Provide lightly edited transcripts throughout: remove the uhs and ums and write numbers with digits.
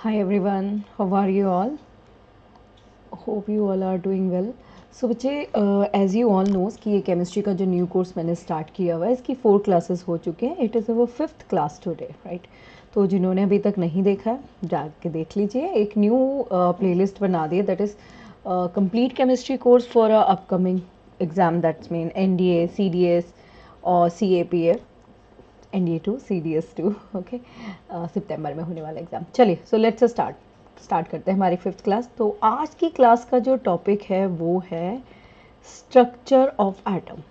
Hi everyone, how are you all? Hope you all are doing well. So बच्चे as you all knows कि ये chemistry का जो new course मैंने start किया हुआ है इसकी 4 क्लासेस हो चुके हैं. It is our 5th class today, right? तो जिन्होंने अभी तक नहीं देखा है जाके देख लीजिए. एक न्यू प्लेलिस्ट बना दी है that is complete chemistry course for a upcoming exam that's mean NDA, CDS और CAPF, NDA 2, CDS 2. ओके, सितंबर में होने वाला एग्ज़ाम. चलिए, सो लेट्स स्टार्ट करते हैं हमारी 5th क्लास. तो आज की क्लास का जो टॉपिक है वो है स्ट्रक्चर ऑफ एटम.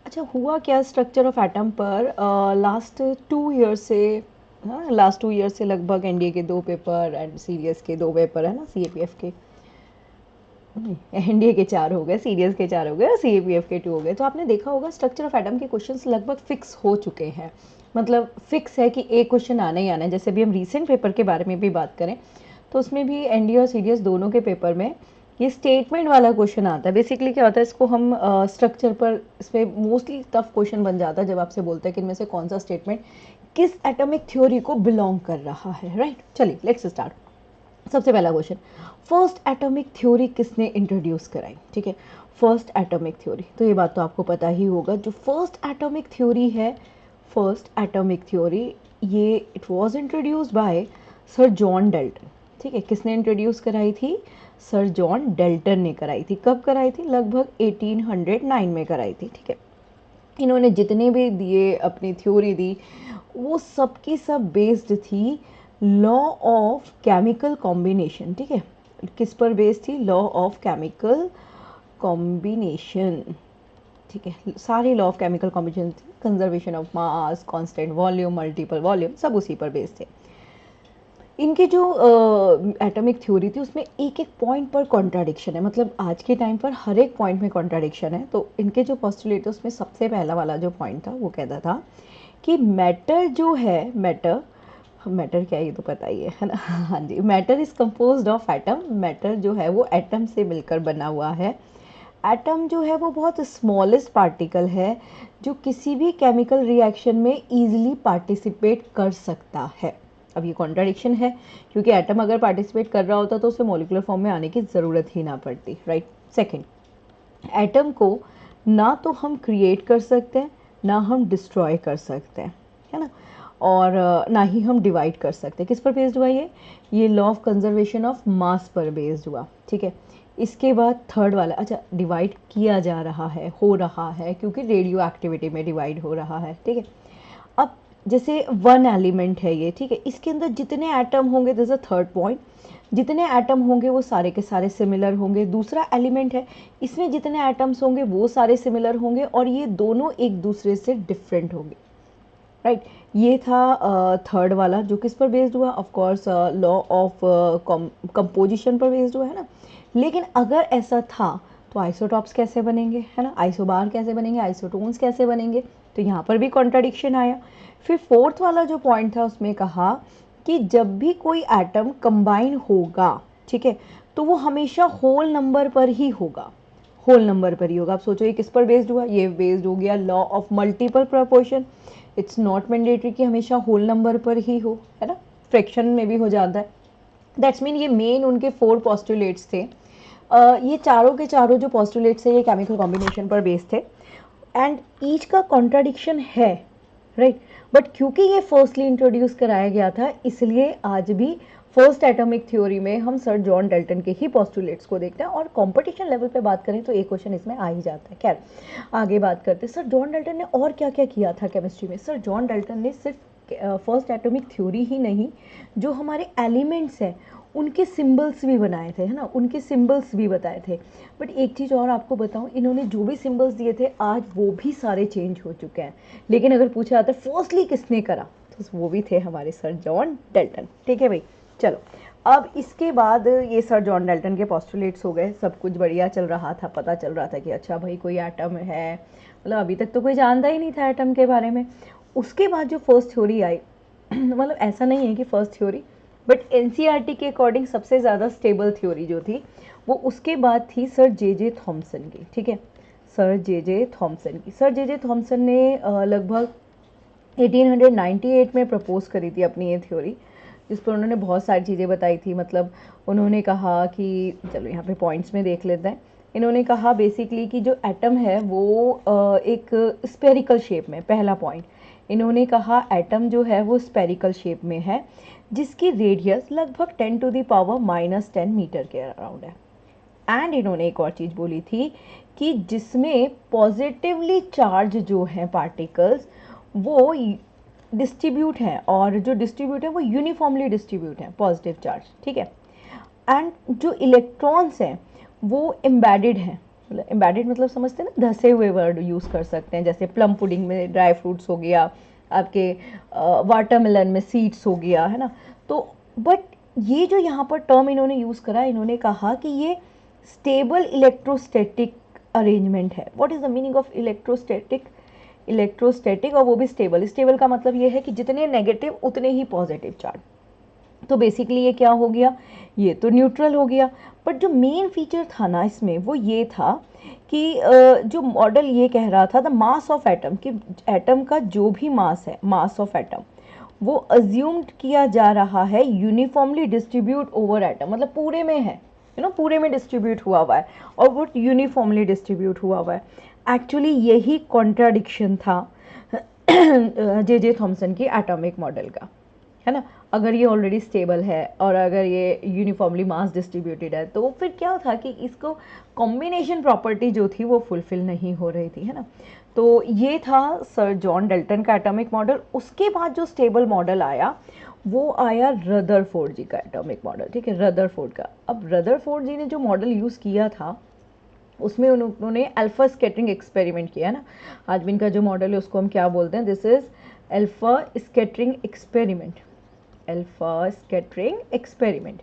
अच्छा, हुआ क्या स्ट्रक्चर ऑफ एटम पर लास्ट 2 ईयर से, हाँ लास्ट 2 ईयर से लगभग NDA के 2 पेपर एंड CDS के 2 पेपर है ना, CAPF के NDA के 4 हो गए, CDS के 4 हो गए और CAPF के 2 हो गए. तो आपने देखा होगा स्ट्रक्चर ऑफ एटम के क्वेश्चंस लगभग फिक्स हो चुके हैं. मतलब फिक्स है कि एक क्वेश्चन आना ही आना है. जैसे भी हम रीसेंट पेपर के बारे में भी बात करें तो उसमें भी NDA और CDS दोनों के पेपर में ये स्टेटमेंट वाला क्वेश्चन आता है. बेसिकली क्या होता है, इसको हम स्ट्रक्चर पर इसमें मोस्टली टफ क्वेश्चन बन जाता है जब आपसे बोलते हैं कि इनमें से कौन सा स्टेटमेंट किस एटॉमिक थ्योरी को बिलोंग कर रहा है, राइट? चलिए लेट्स स्टार्ट. सबसे पहला क्वेश्चन, फर्स्ट एटॉमिक थ्योरी किसने इंट्रोड्यूस कराई? ठीक है, फर्स्ट एटॉमिक थ्योरी. तो ये बात तो आपको पता ही होगा. जो फर्स्ट एटॉमिक थ्योरी है, फर्स्ट एटॉमिक थ्योरी, ये it was introduced by sir John Dalton. ठीक है, किसने इंट्रोड्यूस कराई थी? सर जॉन डेल्टन ने कराई थी. कब कराई थी? लगभग 1809 में कराई थी. ठीक है, इन्होंने जितने भी दिए अपनी थ्योरी दी वो सब की सब बेस्ड थी लॉ ऑफ केमिकल कॉम्बिनेशन. ठीक है, किस पर बेस्ड थी? Law of chemical combination. ठीक है, सारे law of chemical combination, conservation of mass, constant volume, multiple volume, सब उसी पर बेस्ड थे. इनकी जो एटॉमिक थ्योरी थी उसमें एक एक पॉइंट पर कॉन्ट्राडिक्शन है. मतलब आज के टाइम पर हर एक पॉइंट में कॉन्ट्राडिक्शन है. तो इनके जो पोस्टुलेट है उसमें सबसे पहला वाला जो पॉइंट था वो कहता था कि मैटर जो है, मैटर क्या है ये तो पता ही है ना? हाँ जी, matter is composed of atom. Matter जो है वो एटम से मिलकर बना हुआ है. एटम जो है वो बहुत स्मॉलेस्ट पार्टिकल है जो किसी भी केमिकल रिएक्शन में ईजिली पार्टिसिपेट कर सकता है. अब ये कॉन्ट्राडिक्शन है क्योंकि एटम अगर पार्टिसिपेट कर रहा होता तो उसे मॉलिक्यूलर फॉर्म में आने की ज़रूरत ही ना पड़ती, राइट? सेकंड, एटम को ना तो हम क्रिएट कर सकते हैं ना हम डिस्ट्रॉय कर सकते हैं, है ना? और ना ही हम डिवाइड कर सकते हैं. किस पर बेस्ड हुआ ये law of conservation of mass पर बेस्ड हुआ. ठीक है, इसके बाद थर्ड वाला, अच्छा डिवाइड किया जा रहा है, हो रहा है क्योंकि रेडियो एक्टिविटी में डिवाइड हो रहा है. ठीक है, अब जैसे वन एलिमेंट है ये, ठीक है, इसके अंदर जितने एटम होंगे, this is a third point, जितने एटम होंगे वो सारे के सारे सिमिलर होंगे. दूसरा एलिमेंट है, इसमें जितने एटम्स होंगे वो सारे सिमिलर होंगे और ये दोनों एक दूसरे से डिफरेंट होंगे, राइट? ये था थर्ड वाला जो किस पर बेस्ड हुआ? Of course law of composition पर बेस्ड हुआ है ना. लेकिन अगर ऐसा था तो आइसोटॉप्स कैसे बनेंगे, है ना? आइसोबार कैसे बनेंगे? आइसोटोन्स कैसे बनेंगे? तो यहाँ पर भी कॉन्ट्राडिक्शन आया. फिर फोर्थ वाला जो पॉइंट था उसमें कहा कि जब भी कोई एटम कंबाइन होगा, ठीक है, तो वो हमेशा होल नंबर पर ही होगा. होल नंबर पर ही होगा. आप सोचो ये किस पर बेस्ड हुआ? ये बेस्ड हो गया law of multiple proportion. It's not mandatory कि हमेशा होल नंबर पर ही हो, है ना? फ्रैक्शन में भी हो जाता है. दैट्स मीन ये मेन उनके 4 पोस्टुलेट्स थे. ये चारों के चारों जो पोस्टुलेट्स है ये केमिकल कॉम्बिनेशन पर बेस्ड थे एंड ईच का कॉन्ट्राडिक्शन है, राइट? बट क्योंकि ये फर्स्टली इंट्रोड्यूस कराया गया था इसलिए आज भी फर्स्ट एटॉमिक थ्योरी में हम सर जॉन डेल्टन के ही पोस्टुलेट्स को देखते हैं. और कंपटीशन लेवल पे बात करें तो एक क्वेश्चन इसमें आ ही जाता है. खैर आगे बात करते हैं. सर जॉन डेल्टन ने और क्या क्या किया था केमिस्ट्री में? सर जॉन डेल्टन ने सिर्फ फर्स्ट एटॉमिक थ्योरी ही नहीं, जो हमारे एलिमेंट्स हैं उनके सिंबल्स भी बनाए थे, है ना? उनके सिंबल्स भी बताए थे. बट एक चीज़ और आपको बताऊं, इन्होंने जो भी सिंबल्स दिए थे आज वो भी सारे चेंज हो चुके हैं. लेकिन अगर पूछा जाता है फर्स्टली किसने करा तो वो भी थे हमारे सर जॉन डेल्टन. ठीक है भाई, चलो अब इसके बाद ये सर जॉन डेल्टन के पोस्टुलेट्स हो गए. सब कुछ बढ़िया चल रहा था, पता चल रहा था कि अच्छा भाई कोई एटम है. मतलब अभी तक तो कोई जानता ही नहीं था एटम के बारे में. उसके बाद जो फर्स्ट थ्योरी आई मतलब ऐसा नहीं है कि फर्स्ट थ्योरी, बट NCERT के अकॉर्डिंग सबसे ज़्यादा स्टेबल थ्योरी जो थी वो उसके बाद थी सर जे थॉमसन की. ठीक है, सर जे थॉमसन की. सर जे थॉमसन ने लगभग 1898 में प्रपोज करी थी अपनी ये थ्योरी, जिस पर उन्होंने बहुत सारी चीज़ें बताई थी। मतलब उन्होंने कहा कि चलो यहाँ पे पॉइंट्स में देख लेते हैं। इन्होंने कहा बेसिकली कि जो एटम है वो एक स्पेरिकल शेप में, पहला पॉइंट इन्होंने कहा एटम जो है वो स्पेरिकल शेप में है, जिसकी रेडियस लगभग 10⁻⁻10 मीटर के अराउंड है। एंड इन्होंने एक और चीज़ बोली थी कि जिसमें पॉजिटिवली चार्ज जो हैं पार्टिकल्स वो डिस्ट्रीब्यूट हैं, और जो डिस्ट्रीब्यूट है वो यूनिफॉर्मली डिस्ट्रीब्यूट हैं पॉजिटिव चार्ज, ठीक है। एंड जो इलेक्ट्रॉन्स हैं वो एम्बेडेड हैं। मतलब एम्बेडेड मतलब समझते हैं ना, धसे हुए वर्ड यूज़ कर सकते हैं, जैसे प्लम पुडिंग में ड्राई फ्रूट्स हो गया, आपके वाटरमेलन में सीड्स हो गया, है ना। तो बट ये जो यहाँ पर टर्म इन्होंने यूज़ करा, इन्होंने कहा कि ये स्टेबल इलेक्ट्रोस्टैटिक अरेंजमेंट है। What is the meaning of electrostatic? Electrostatic, और वो भी स्टेबल। स्टेबल का मतलब ये है कि जितने नेगेटिव उतने ही पॉजिटिव चार्ज। तो बेसिकली ये क्या हो गया, ये तो न्यूट्रल हो गया। बट जो मेन फीचर था ना इसमें वो ये था कि जो मॉडल ये कह रहा था द मास ऑफ एटम, कि एटम का जो भी मास है, मास ऑफ एटम, वो अज्यूम्ड किया जा रहा है यूनिफॉर्मली डिस्ट्रीब्यूट ओवर एटम। मतलब पूरे में है, पूरे में डिस्ट्रीब्यूट हुआ हुआ है और वो यूनिफॉर्मली डिस्ट्रीब्यूट हुआ हुआ है। एक्चुअली यही कॉन्ट्राडिक्शन था जे थॉमसन की एटॉमिक मॉडल का, है ना। अगर ये ऑलरेडी स्टेबल है और अगर ये यूनिफॉर्मली मास डिस्ट्रीब्यूटेड है, तो फिर क्या था कि इसको कॉम्बिनेशन प्रॉपर्टी जो थी वो फुलफिल नहीं हो रही थी, है ना। तो ये था सर जॉन डाल्टन का एटॉमिक मॉडल। उसके बाद जो स्टेबल मॉडल आया वो आया रदरफोर्ड जी का एटॉमिक मॉडल, ठीक है, रदरफोर्ड का। अब रदरफोर्ड जी ने जो मॉडल यूज़ किया था उसमें उन्होंने अल्फा स्कैटरिंग एक्सपेरिमेंट किया, है ना। आज भी इनका जो मॉडल है उसको हम क्या बोलते हैं, this is alpha scattering experiment, alpha scattering experiment.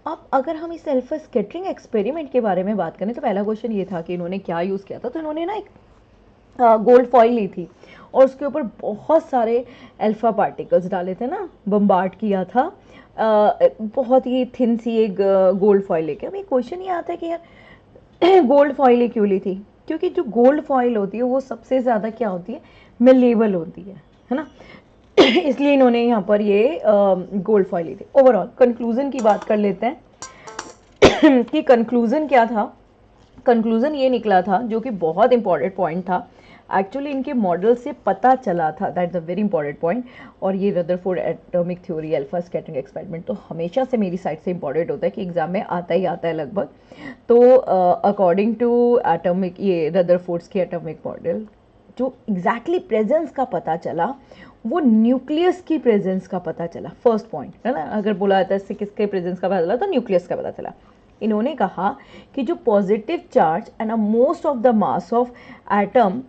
अब अगर हम इस अल्फा स्कैटरिंग एक्सपेरिमेंट के बारे में बात करें तो पहला क्वेश्चन ये था कि इन्होंने क्या यूज़ किया था। तो इन्होंने ना एक गोल्ड फॉइल ली थी और उसके ऊपर बहुत सारे अल्फा पार्टिकल्स डाले थे ना, बम्बार्ड किया था बहुत ही थिन सी एक गोल्ड फॉइल लेके। अब एक क्वेश्चन ये आता है कि यार गोल्ड फॉइल क्यों ली थी? क्योंकि जो गोल्ड फॉइल होती है वो सबसे ज़्यादा क्या होती है, मेलेबल होती है ना। इसलिए इन्होंने यहाँ पर ये गोल्ड फॉइल ली थी। ओवरऑल कंक्लूजन की बात कर लेते हैं कि कंक्लूजन क्या था। कंक्लूजन ये निकला था, जो कि बहुत इंपॉर्टेंट पॉइंट था। एक्चुअली इनके मॉडल से पता चला था, that's a very important point. और ये Rutherford atomic theory alpha scattering experiment तो हमेशा से मेरी साइड से इंपॉर्टेंट होता है कि एग्जाम में आता ही आता है लगभग। तो अकॉर्डिंग टू एटॉमिक, ये रदरफोर्ड्स की एटॉमिक मॉडल, जो एग्जैक्टली प्रेजेंस का पता चला वो न्यूक्लियस की प्रेजेंस का पता चला। फर्स्ट पॉइंट है ना, अगर बोला जाता है इससे किसके प्रेजेंस का पता चला तो न्यूक्लियस का पता चला। इन्होंने कहा कि जो positive charge and most of the mass of atom,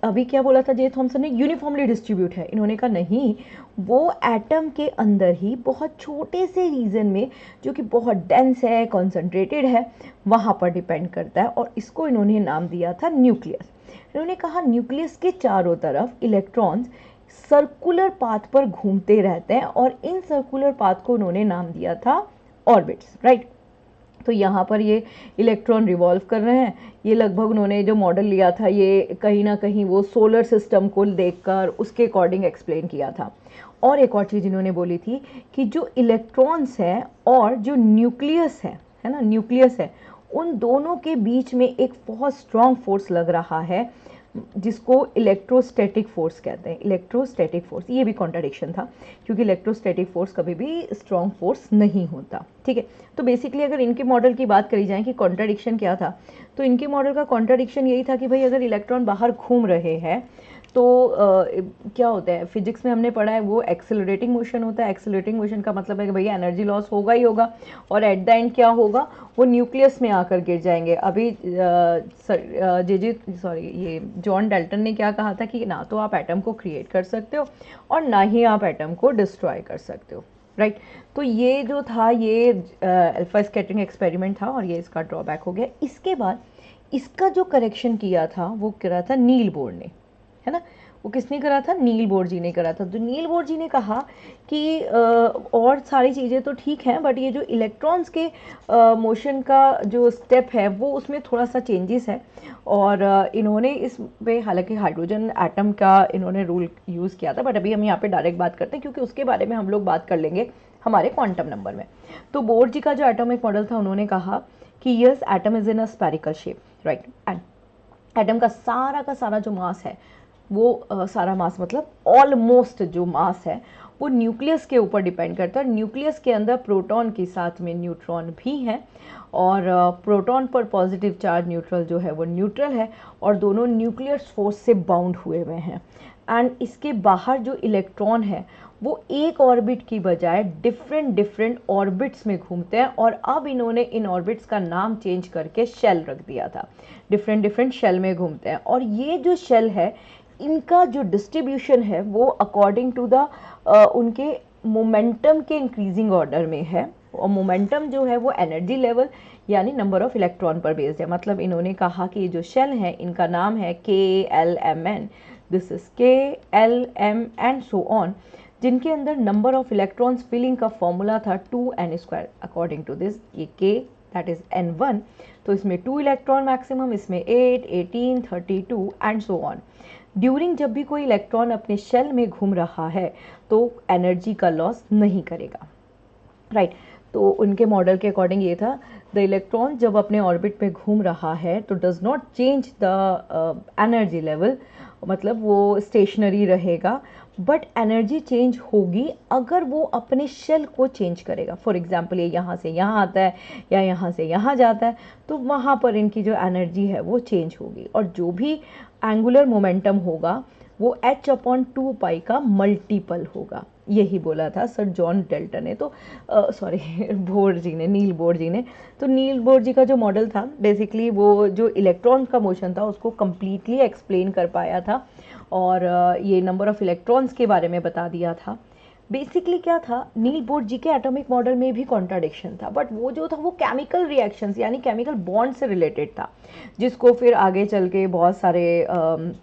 अभी क्या बोला था जे थॉमसन ने, यूनिफॉर्मली डिस्ट्रीब्यूट है। इन्होंने कहा नहीं, वो एटम के अंदर ही बहुत छोटे से रीजन में जो कि बहुत डेंस है, कॉन्सेंट्रेटेड है, वहाँ पर डिपेंड करता है। और इसको इन्होंने नाम दिया था न्यूक्लियस। इन्होंने कहा न्यूक्लियस के चारों तरफ इलेक्ट्रॉन्स सर्कुलर पाथ पर घूमते रहते हैं और इन सर्कुलर पाथ को उन्होंने नाम दिया था ऑर्बिट्स, राइट। तो यहाँ पर ये इलेक्ट्रॉन रिवॉल्व कर रहे हैं। ये लगभग उन्होंने जो मॉडल लिया था ये कहीं ना कहीं वो सोलर सिस्टम को देखकर उसके अकॉर्डिंग एक्सप्लेन किया था। और एक और चीज़ इन्होंने बोली थी कि जो इलेक्ट्रॉन्स हैं और जो न्यूक्लियस है ना, न्यूक्लियस है, उन दोनों के बीच में एक बहुत स्ट्रॉन्ग फोर्स लग रहा है जिसको इलेक्ट्रोस्टैटिक फोर्स कहते हैं। इलेक्ट्रोस्टैटिक फोर्स, ये भी कॉन्ट्राडिक्शन था क्योंकि इलेक्ट्रोस्टैटिक फोर्स कभी भी स्ट्रॉन्ग फोर्स नहीं होता, ठीक है। तो बेसिकली अगर इनके मॉडल की बात करी जाए कि कॉन्ट्राडिक्शन क्या था, तो इनके मॉडल का कॉन्ट्राडिक्शन यही था कि भाई अगर इलेक्ट्रॉन बाहर घूम रहे हैं तो क्या होता है, फिजिक्स में हमने पढ़ा है वो एक्सेलरेटिंग मोशन होता है। एक्सेलरेटिंग मोशन का मतलब है कि भैया एनर्जी लॉस होगा ही होगा और एट द एंड क्या होगा, वो न्यूक्लियस में आकर गिर जाएंगे। अभी ये जॉन डाल्टन ने क्या कहा था कि ना तो आप एटम को क्रिएट कर सकते हो और ना ही आप एटम को डिस्ट्रॉय कर सकते हो, राइट। तो ये जो था ये अल्फा स्कैटरिंग एक्सपेरिमेंट था और ये इसका ड्रॉबैक हो गया। इसके बाद इसका जो करेक्शन किया था वो करा था नील बोर ने, है ना। वो किसने करा था, नील बोर जी ने करा था। तो नील बोर जी ने कहा कि और सारी चीज़ें तो ठीक हैं बट ये जो इलेक्ट्रॉन्स के मोशन का जो स्टेप है वो उसमें थोड़ा सा चेंजेस है। और इन्होंने इस पे हालांकि हाइड्रोजन एटम का इन्होंने रूल यूज़ किया था, बट अभी हम यहाँ पे डायरेक्ट बात करते हैं क्योंकि उसके बारे में हम लोग बात कर लेंगे हमारे क्वांटम नंबर में। तो बोर जी का जो एटॉमिक मॉडल था, उन्होंने कहा कि yes atom is in a spherical shape, right, and atom का सारा जो मास है वो सारा मास मतलब ऑलमोस्ट जो मास है वो न्यूक्लियस के ऊपर डिपेंड करता है। न्यूक्लियस के अंदर प्रोटॉन के साथ में न्यूट्रॉन भी हैं, और प्रोटॉन पर पॉजिटिव चार्ज, न्यूट्रल जो है वो न्यूट्रल है, और दोनों न्यूक्लियर फोर्स से बाउंड हुए हुए हैं। एंड इसके बाहर जो इलेक्ट्रॉन है वो एक ऑर्बिट की बजाय डिफरेंट ऑर्बिट्स में घूमते हैं, और अब इन्होंने इन ऑर्बिट्स का नाम चेंज करके शेल रख दिया था। डिफरेंट शेल में घूमते हैं, और ये जो शेल है इनका जो डिस्ट्रीब्यूशन है वो अकॉर्डिंग टू द उनके मोमेंटम के इंक्रीजिंग ऑर्डर में है। और मोमेंटम जो है वो एनर्जी लेवल यानी नंबर ऑफ इलेक्ट्रॉन पर बेस्ड है। मतलब इन्होंने कहा कि जो शेल है इनका नाम है KLMN, this is KLM and so on, जिनके अंदर नंबर ऑफ इलेक्ट्रॉन्स फिलिंग का फॉर्मूला था 2n²। अकॉर्डिंग टू दिस ये K दैट इज N1, तो इसमें 2 इलेक्ट्रॉन मैक्सिमम, इसमें 8, 18, 32 एंड सो ऑन। ड्यूरिंग जब भी कोई इलेक्ट्रॉन अपने शेल में घूम रहा है तो एनर्जी का लॉस नहीं करेगा, राइट। तो उनके मॉडल के अकॉर्डिंग ये था, द इलेक्ट्रॉन जब अपने ऑर्बिट में घूम रहा है तो does not change the energy level, मतलब वो स्टेशनरी रहेगा, बट एनर्जी चेंज होगी अगर वो अपने शेल को चेंज करेगा। फॉर एग्जांपल ये यहाँ से यहाँ आता है या यहाँ से यहाँ जाता है, तो वहाँ पर इनकी जो एनर्जी है वो चेंज होगी, और जो भी एंगुलर मोमेंटम होगा वो h/2π का मल्टीपल होगा। यही बोला था सर जॉन डेल्टन ने, तो सॉरी बोर जी ने, नील बोर जी ने। तो नील बोर जी का जो मॉडल था बेसिकली वो जो इलेक्ट्रॉन का मोशन था उसको कम्प्लीटली एक्सप्लेन कर पाया था, और ये नंबर ऑफ इलेक्ट्रॉन्स के बारे में बता दिया था। बेसिकली क्या था, नील बोर जी के एटॉमिक मॉडल में भी कॉन्ट्राडिक्शन था, बट वो जो था वो केमिकल रिएक्शंस यानी केमिकल बॉन्ड से रिलेटेड था, जिसको फिर आगे चल के बहुत सारे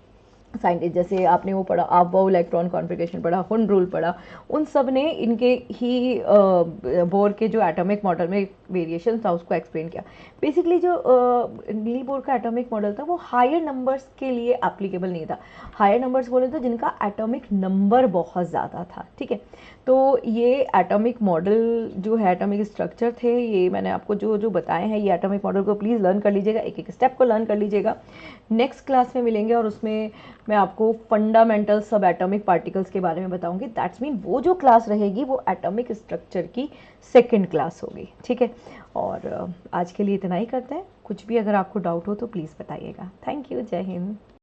साइंटिस्ट, जैसे आपने वो पढ़ा, आपबाउ इलेक्ट्रॉन कॉन्फ़िगरेशन पढ़ा, हुन रूल पढ़ा, उन सब ने इनके ही बोर के जो एटॉमिक मॉडल में वेरिएशन था उसको एक्सप्लेन किया। बेसिकली जो नील बोर का एटॉमिक मॉडल था वो हायर नंबर्स के लिए एप्लीकेबल नहीं था। हायर नंबर्स बोले तो जिनका एटॉमिक नंबर बहुत ज़्यादा था, ठीक है। तो ये एटॉमिक मॉडल जो है, एटॉमिक स्ट्रक्चर थे, ये मैंने आपको जो जो बताए हैं, ये एटॉमिक मॉडल को प्लीज़ लर्न कर लीजिएगा, एक एक स्टेप को लर्न कर लीजिएगा। नेक्स्ट क्लास में मिलेंगे और उसमें मैं आपको फंडामेंटल सब एटॉमिक पार्टिकल्स के बारे में बताऊंगी। दैट्स मीन वो जो क्लास रहेगी वो एटॉमिक स्ट्रक्चर की सेकंड क्लास होगी, ठीक है। और आज के लिए इतना ही करते हैं। कुछ भी अगर आपको डाउट हो तो प्लीज़ बताइएगा। थैंक यू, जय हिंद।